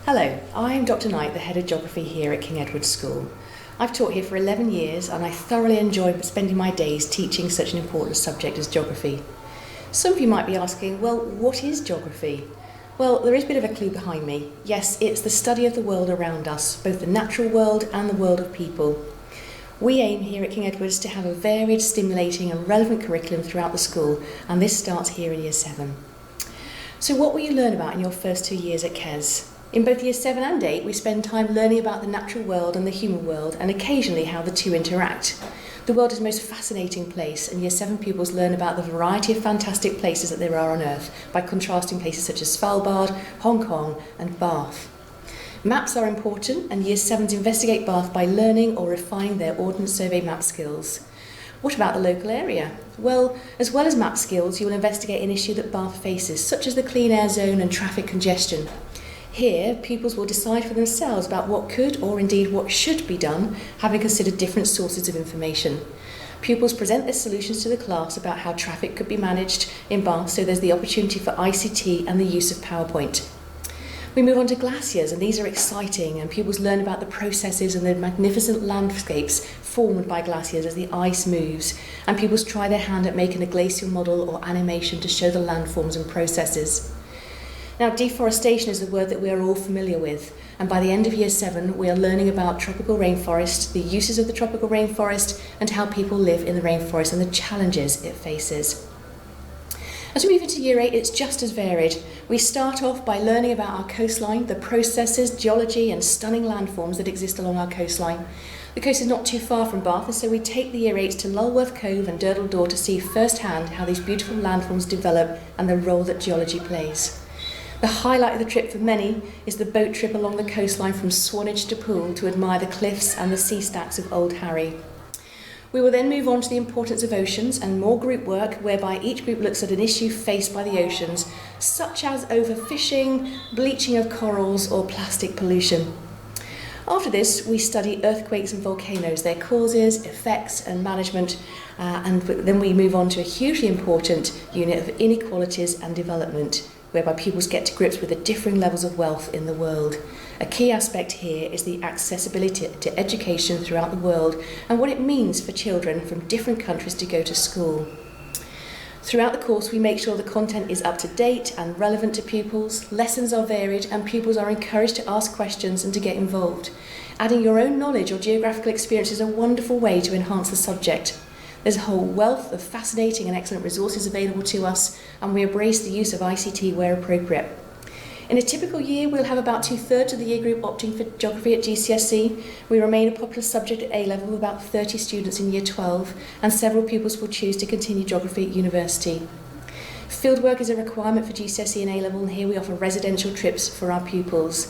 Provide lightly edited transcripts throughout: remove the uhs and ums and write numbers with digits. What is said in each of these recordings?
Hello, I'm Dr. Knight, the Head of Geography here at King Edward's School. I've taught here for 11 years and I thoroughly enjoy spending my days teaching such an important subject as geography. Some of you might be asking, well, what is geography? Well, there is a bit of a clue behind me. Yes, it's the study of the world around us, both the natural world and the world of people. We aim here at King Edward's to have a varied, stimulating and relevant curriculum throughout the school, and this starts here in Year 7. So what will you learn about in your first 2 years at KES? In both Year 7 and 8, we spend time learning about the natural world and the human world, and occasionally how the two interact. The world is a most fascinating place, and Year 7 pupils learn about the variety of fantastic places that there are on Earth by contrasting places such as Svalbard, Hong Kong and Bath. Maps are important, and Year 7s investigate Bath by learning or refining their Ordnance Survey map skills. What about the local area? Well as map skills, you will investigate an issue that Bath faces, such as the clean air zone and traffic congestion. Here, pupils will decide for themselves about what could, or indeed what should be done, having considered different sources of information. Pupils present their solutions to the class about how traffic could be managed in Bath, so there's the opportunity for ICT and the use of PowerPoint. We move on to glaciers, and these are exciting, and pupils learn about the processes and the magnificent landscapes formed by glaciers as the ice moves, and pupils try their hand at making a glacial model or animation to show the landforms and processes. Now, deforestation is a word that we are all familiar with, and by the end of Year 7 we are learning about tropical rainforest, the uses of the tropical rainforest, and how people live in the rainforest and the challenges it faces. As we move into Year 8, it's just as varied. We start off by learning about our coastline, the processes, geology and stunning landforms that exist along our coastline. The coast is not too far from Bath, and so we take the Year 8s to Lulworth Cove and Durdle Door to see firsthand how these beautiful landforms develop and the role that geology plays. The highlight of the trip for many is the boat trip along the coastline from Swanage to Poole to admire the cliffs and the sea stacks of Old Harry. We will then move on to the importance of oceans and more group work, whereby each group looks at an issue faced by the oceans, such as overfishing, bleaching of corals or plastic pollution. After this, we study earthquakes and volcanoes, their causes, effects and management, and then we move on to a hugely important unit of inequalities and development, whereby pupils get to grips with the differing levels of wealth in the world. A key aspect here is the accessibility to education throughout the world and what it means for children from different countries to go to school. Throughout the course, we make sure the content is up to date and relevant to pupils, lessons are varied, and pupils are encouraged to ask questions and to get involved. Adding your own knowledge or geographical experience is a wonderful way to enhance the subject. There's a whole wealth of fascinating and excellent resources available to us, and we embrace the use of ICT where appropriate. In a typical year, we'll have about 2/3 of the year group opting for geography at GCSE. We remain a popular subject at A-level with about 30 students in Year 12, and several pupils will choose to continue geography at university. Fieldwork is a requirement for GCSE and A-level, and here we offer residential trips for our pupils.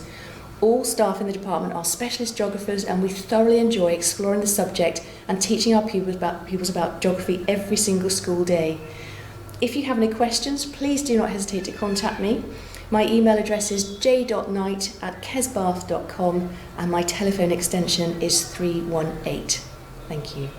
All staff in the department are specialist geographers, and we thoroughly enjoy exploring the subject and teaching our pupils about geography every single school day. If you have any questions, please do not hesitate to contact me. My email address is j.knight@kesbath.com and my telephone extension is 318. Thank you.